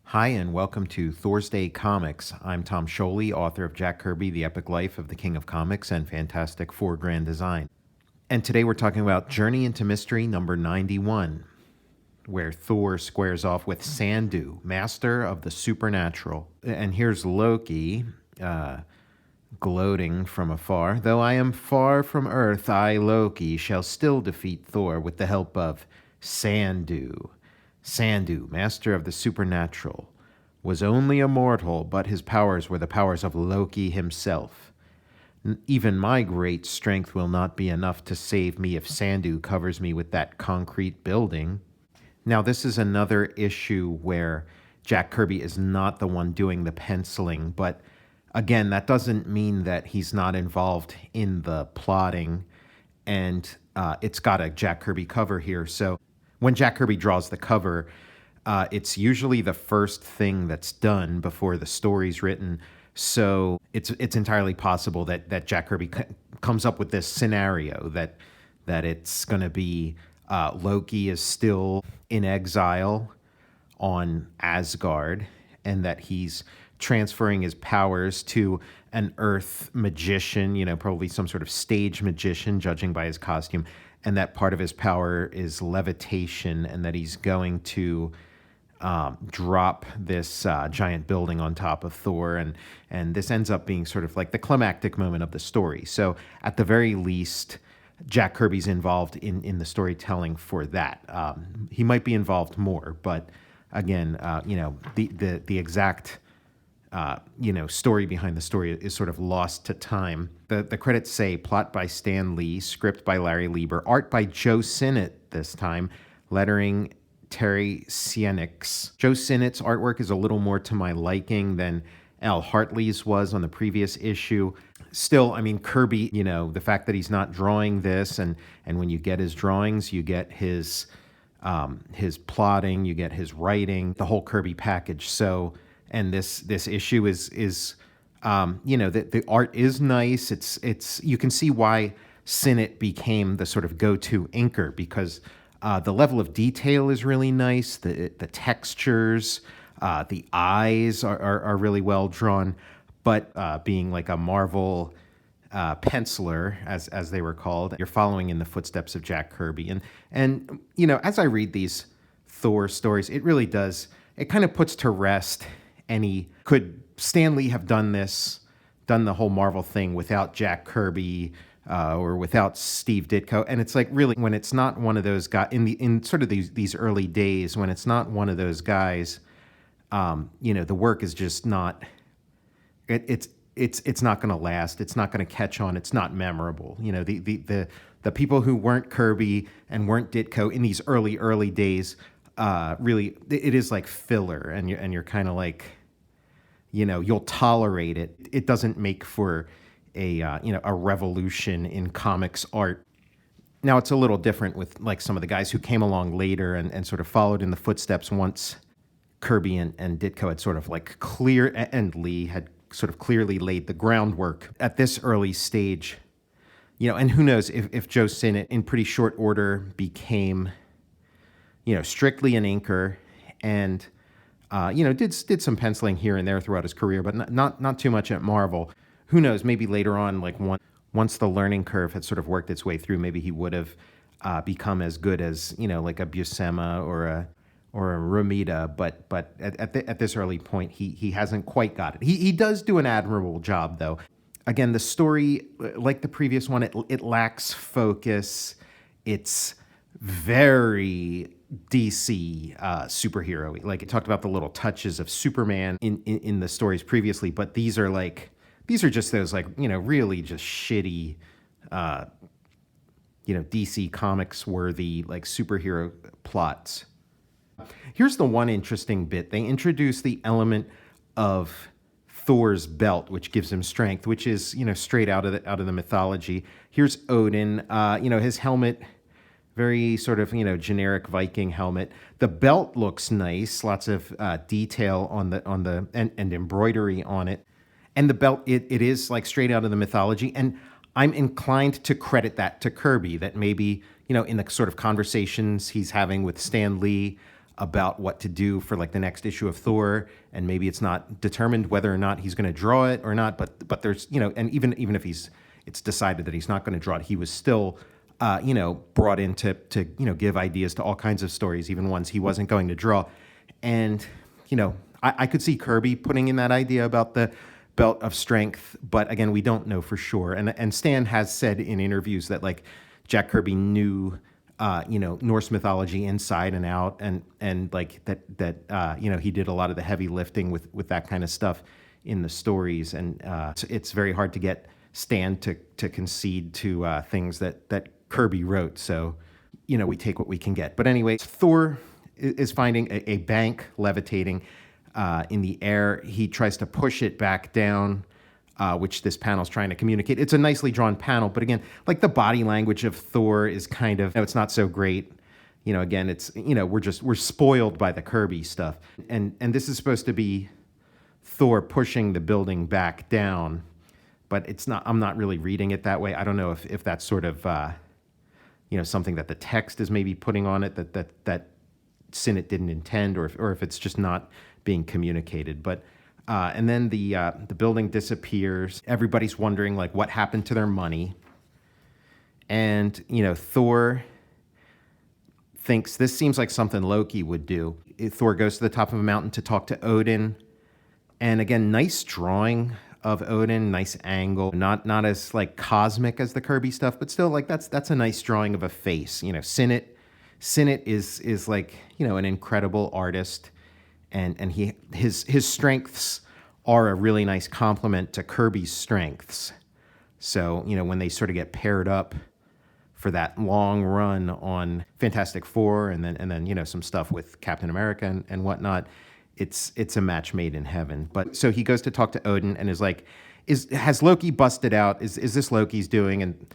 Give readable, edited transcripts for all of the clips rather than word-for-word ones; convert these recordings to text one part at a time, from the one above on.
Hi, and welcome to THORsday Comics. I'm Tom Scioli, author of Jack Kirby, The Epic Life of the King of Comics, and Fantastic Four Grand Design. And today we're talking about Journey into Mystery number 91, where Thor squares off with Sandu, master of the supernatural. And here's Loki, gloating from afar. Though I am far from Earth, I, Loki, shall still defeat Thor with the help of Sandu. Sandu, master of the supernatural, was only a mortal, but his powers were the powers of Loki himself. Even my great strength will not be enough to save me if Sandu covers me with that concrete building. Now, this is another issue where Jack Kirby is not the one doing the penciling, but again, that doesn't mean that he's not involved in the plotting, and it's got a Jack Kirby cover here. So when Jack Kirby draws the cover, it's usually the first thing that's done before the story's written. So it's entirely possible that Jack Kirby comes up with this scenario that it's going to be Loki is still in exile on Asgard, and that he's transferring his powers to an Earth magician, probably some sort of stage magician, judging by his costume, and that part of his power is levitation, and that he's going to drop this giant building on top of Thor, and this ends up being sort of like the climactic moment of the story. So at the very least, Jack Kirby's involved in the storytelling for that. He might be involved more, but again, the exact story behind the story is sort of lost to time. The credits say plot by Stan Lee, script by Larry Lieber, art by Joe Sinnott this time, lettering Terry Sienix. Joe Sinnott's artwork is a little more to my liking than Al Hartley's was on the previous issue. Still, Kirby, the fact that he's not drawing this, and when you get his drawings, you get his plotting, you get his writing, the whole Kirby package. So, and this issue is the art is nice. It's you can see why Sinnott became the sort of go-to inker, because the level of detail is really nice. The textures, the eyes are really well drawn. But being like a Marvel penciler, as they were called, you're following in the footsteps of Jack Kirby. And as I read these Thor stories, it really does. It kind of puts to rest could Stan Lee have done the whole Marvel thing without Jack Kirby or without Steve Ditko? And it's like, really, when it's not one of those guys in sort of these early days, when it's not one of those guys, the work is just not. It's not going to last. It's not going to catch on. It's not memorable. The people who weren't Kirby and weren't Ditko in these early days, really, it is like filler, and you're kind of like, you'll tolerate it. It doesn't make for a revolution in comics art. Now it's a little different with like some of the guys who came along later and sort of followed in the footsteps once Kirby and Ditko had sort of like and Lee had sort of clearly laid the groundwork at this early stage. And who knows if Joe Sinnott in pretty short order became, strictly an inker and, did some penciling here and there throughout his career, but not too much at Marvel. Who knows, maybe later on, like once the learning curve had sort of worked its way through, maybe he would have become as good as, like a Buscema or a Romita, but at this early point, he hasn't quite got it. He does do an admirable job, though. Again, the story, like the previous one, it lacks focus. It's very DC superhero-y. Like, it talked about the little touches of Superman in the stories previously, but these are just those, like, really just shitty, DC Comics worthy, like, superhero plots. Here's the one interesting bit. They introduce the element of Thor's belt, which gives him strength, which is, straight out of the mythology. Here's Odin, his helmet, very sort of, generic Viking helmet. The belt looks nice, lots of detail on the and embroidery on it. And the belt, it is like straight out of the mythology. And I'm inclined to credit that to Kirby, that maybe, in the sort of conversations he's having with Stan Lee, about what to do for like the next issue of Thor, and maybe it's not determined whether or not he's going to draw it or not. But there's, and even if it's decided that he's not going to draw it, he was still brought in to give ideas to all kinds of stories, even ones he wasn't going to draw. And I could see Kirby putting in that idea about the belt of strength, but again, we don't know for sure. And Stan has said in interviews that like Jack Kirby knew Norse mythology inside and out, and like that he did a lot of the heavy lifting with that kind of stuff in the stories, and it's very hard to get Stan to concede to things that Kirby wrote. So we take what we can get. But anyway, Thor is finding a bank levitating in the air. He tries to push it back down, which this panel's trying to communicate. It's a nicely drawn panel, but again, like the body language of Thor is kind of, it's not so great. Again, it's, we're spoiled by the Kirby stuff. And this is supposed to be Thor pushing the building back down, but it's not, I'm not really reading it that way. I don't know if that's sort of, something that the text is maybe putting on it that Sinnott didn't intend, or if it's just not being communicated. But and then the building disappears. Everybody's wondering like what happened to their money. And Thor thinks this seems like something Loki would do. Thor goes to the top of a mountain to talk to Odin. And again, nice drawing of Odin, nice angle, not as like cosmic as the Kirby stuff, but still like that's a nice drawing of a face. Sinnott is like an incredible artist. And his strengths are a really nice complement to Kirby's strengths. So, when they sort of get paired up for that long run on Fantastic Four and then some stuff with Captain America and whatnot, it's a match made in heaven. But so he goes to talk to Odin and is like, has Loki busted out? Is this Loki's doing? And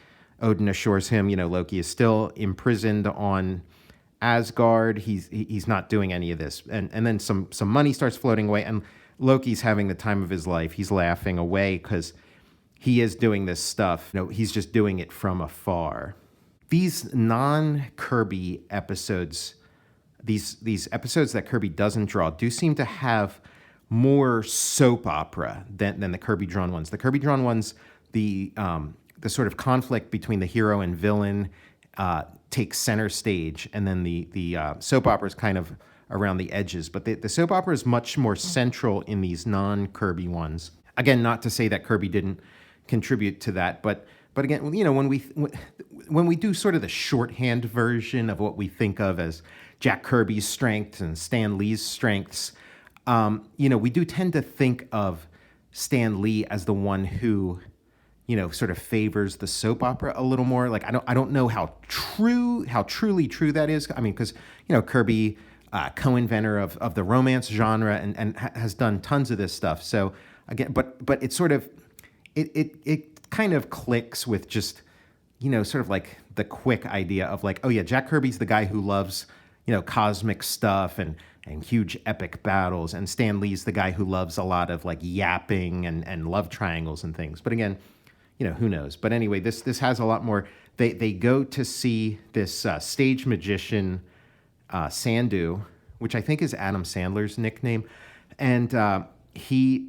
Odin assures him, Loki is still imprisoned on Asgard. He's not doing any of this. And then some money starts floating away, and Loki's having the time of his life. He's laughing away because he is doing this stuff. He's just doing it from afar. These non-Kirby episodes, these episodes that Kirby doesn't draw, do seem to have more soap opera than the Kirby drawn ones. The Kirby drawn ones, the sort of conflict between the hero and villain takes center stage, and then the soap opera is kind of around the edges. But the soap opera is much more central in these non-Kirby ones. Again, not to say that Kirby didn't contribute to that, but again, when we do sort of the shorthand version of what we think of as Jack Kirby's strengths and Stan Lee's strengths, we do tend to think of Stan Lee as the one who sort of favors the soap opera a little more. Like I don't know how truly true that is. I mean, because Kirby, co-inventor of the romance genre, and has done tons of this stuff. So again, but it's sort of it kind of clicks with just sort of like the quick idea of like, oh yeah, Jack Kirby's the guy who loves cosmic stuff and huge epic battles, and Stan Lee's the guy who loves a lot of like yapping and love triangles and things. But again, who knows? But anyway, this has a lot more. They go to see this stage magician, Sandu, which I think is Adam Sandler's nickname, and he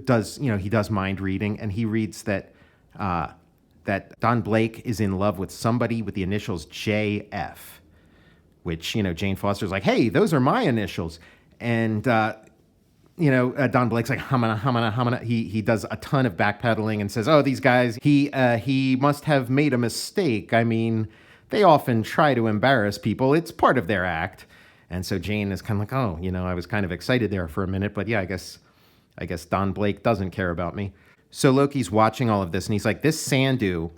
does mind reading, and he reads that Don Blake is in love with somebody with the initials JF, which Jane Foster's like, hey, those are my initials, and Don Blake's like, hamana. He does a ton of backpedaling and says, oh, these guys, he must have made a mistake. I mean, they often try to embarrass people. It's part of their act. And so Jane is kind of like, oh, I was kind of excited there for a minute, but yeah, I guess Don Blake doesn't care about me. So Loki's watching all of this, and he's like, this Sandu,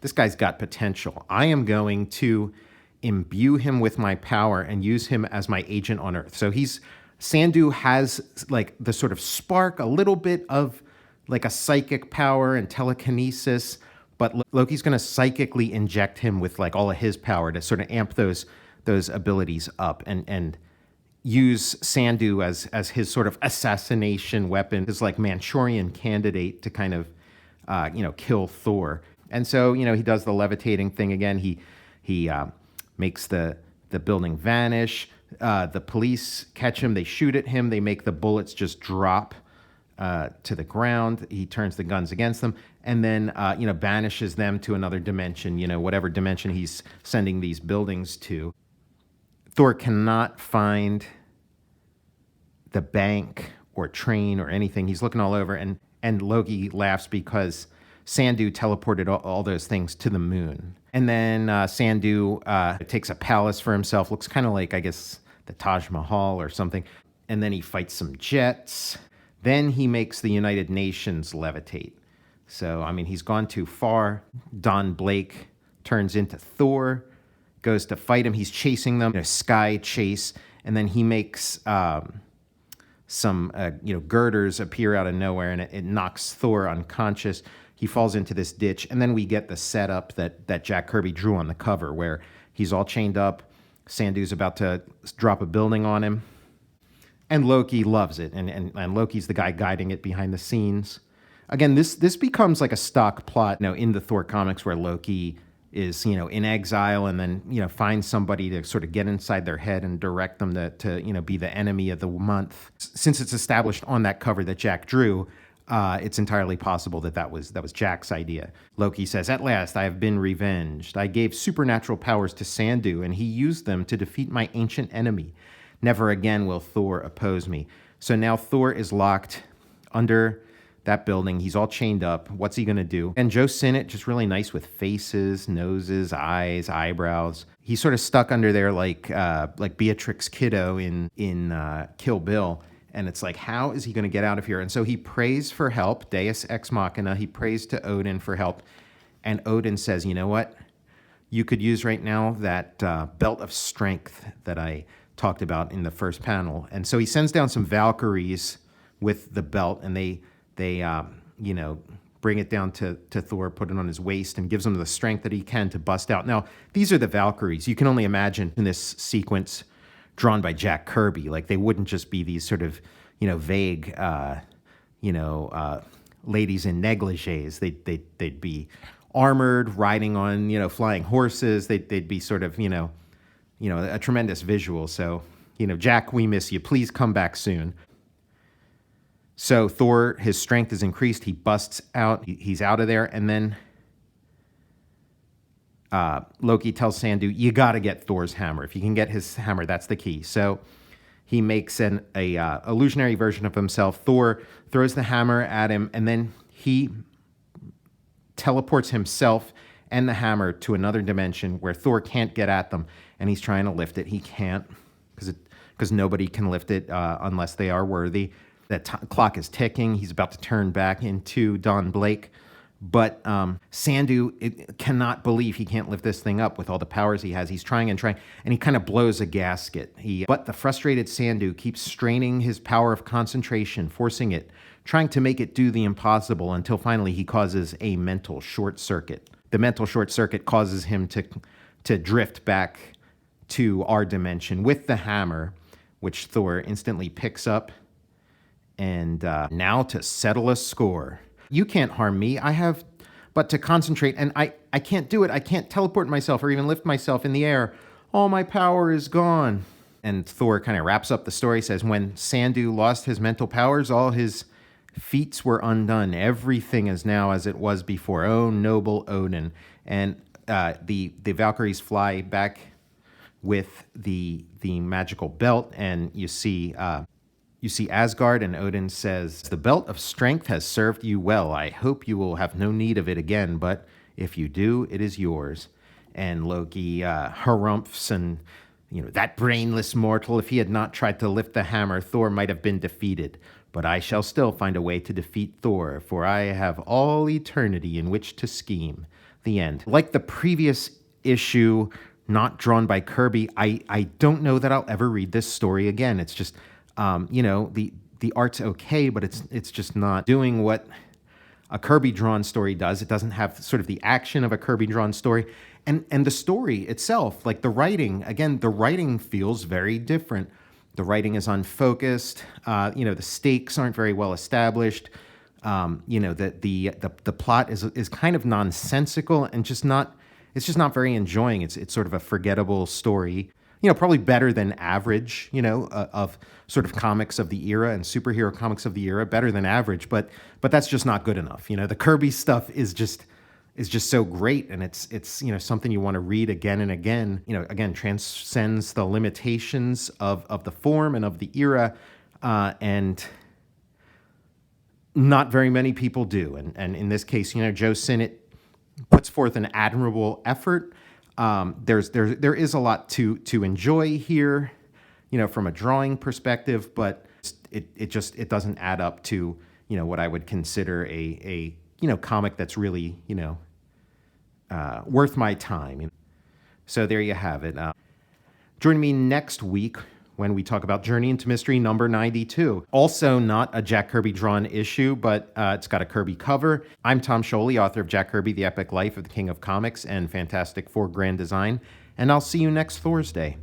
this guy's got potential. I am going to imbue him with my power and use him as my agent on Earth. So Sandu has like the sort of spark, a little bit of like a psychic power and telekinesis, but Loki's going to psychically inject him with like all of his power to sort of amp those abilities up and use Sandu as his sort of assassination weapon, his like Manchurian candidate to kind of kill Thor. And so he does the levitating thing again. He makes the the building vanish. The police catch him. They shoot at him. They make the bullets just drop to the ground. He turns the guns against them and then, banishes them to another dimension, whatever dimension he's sending these buildings to. Thor cannot find the bank or train or anything. He's looking all over, and Loki laughs because Sandu teleported all those things to the moon. And then Sandu takes a palace for himself. Looks kind of like, I guess, the Taj Mahal or something. And then he fights some jets. Then he makes the United Nations levitate. So, I mean, he's gone too far. Don Blake turns into Thor, goes to fight him. He's chasing them in a sky chase. And then he makes some girders appear out of nowhere, and it knocks Thor unconscious. He falls into this ditch, and then we get the setup that Jack Kirby drew on the cover, where he's all chained up. Sandu's about to drop a building on him, and Loki loves it, and Loki's the guy guiding it behind the scenes. Again, this becomes like a stock plot, in the Thor comics, where Loki is, in exile and then, find somebody to sort of get inside their head and direct them to be the enemy of the month. Since it's established on that cover that Jack drew, it's entirely possible that was Jack's idea. Loki says, "At last, I have been revenged. I gave supernatural powers to Sandu, and he used them to defeat my ancient enemy. Never again will Thor oppose me." So now Thor is locked under that building. He's all chained up. What's he going to do? And Joe Sinnott, just really nice with faces, noses, eyes, eyebrows. He's sort of stuck under there like Beatrix Kiddo in Kill Bill. And it's like, how is he going to get out of here? And so he prays for help, Deus Ex Machina. He prays to Odin for help. And Odin says, "You know what? You could use right now that belt of strength that I talked about in the first panel." And so he sends down some Valkyries with the belt, and they bring it down to Thor, put it on his waist, and gives him the strength that he can to bust out. Now, these are the Valkyries. You can only imagine in this sequence drawn by Jack Kirby. Like, they wouldn't just be these sort of, vague, ladies in negligees. They'd be armored, riding on, flying horses. They'd be sort of, a tremendous visual. So, Jack, we miss you. Please come back soon. So Thor, his strength is increased. He busts out. He's out of there. And then Loki tells Sandu, "You got to get Thor's hammer. If you can get his hammer, that's the key." So he makes an illusionary version of himself. Thor throws the hammer at him, and then he teleports himself and the hammer to another dimension where Thor can't get at them. And he's trying to lift it. He can't because nobody can lift it unless they are worthy. That clock is ticking. He's about to turn back into Don Blake. But Sandu cannot believe he can't lift this thing up with all the powers he has. He's trying and trying, and he kind of blows a gasket. But the frustrated Sandu keeps straining his power of concentration, forcing it, trying to make it do the impossible until finally he causes a mental short circuit. The mental short circuit causes him to drift back to our dimension with the hammer, which Thor instantly picks up. And now to settle a score. You can't harm me. I have but to concentrate, and I can't do it. I can't teleport myself or even lift myself in the air. All my power is gone. And Thor kind of wraps up the story, says, when Sandu lost his mental powers, all his feats were undone. Everything is now as it was before. Oh, noble Odin. And the Valkyries fly back with the magical belt, and you see Asgard, and Odin says, "The belt of strength has served you well. I hope you will have no need of it again, but if you do, it is yours." And Loki harumphs, and that brainless mortal, if he had not tried to lift the hammer, Thor might have been defeated. But I shall still find a way to defeat Thor, for I have all eternity in which to scheme. The end. Like the previous issue, not drawn by Kirby, I don't know that I'll ever read this story again. It's just, the art's okay, but it's just not doing what a Kirby drawn story does. It doesn't have sort of the action of a Kirby drawn story. And the story itself, like the writing feels very different. The writing is unfocused. The stakes aren't very well established. The plot is kind of nonsensical and it's just not very enjoying. It's sort of a forgettable story. probably better than average, of sort of comics of the era and superhero comics of the era, better than average, but that's just not good enough. The Kirby stuff is just so great, and it's something you want to read again and again. Again, transcends the limitations of the form and of the era, and not very many people do. And in this case, Joe Sinnott puts forth an admirable effort. There is a lot to enjoy here, from a drawing perspective, but it doesn't add up to what I would consider a comic that's really worth my time. So there you have it. Join me next week when we talk about Journey into Mystery number 92. Also not a Jack Kirby drawn issue, but it's got a Kirby cover. I'm Tom Scioli, author of Jack Kirby, The Epic Life of the King of Comics and Fantastic Four Grand Design, and I'll see you next Thursday.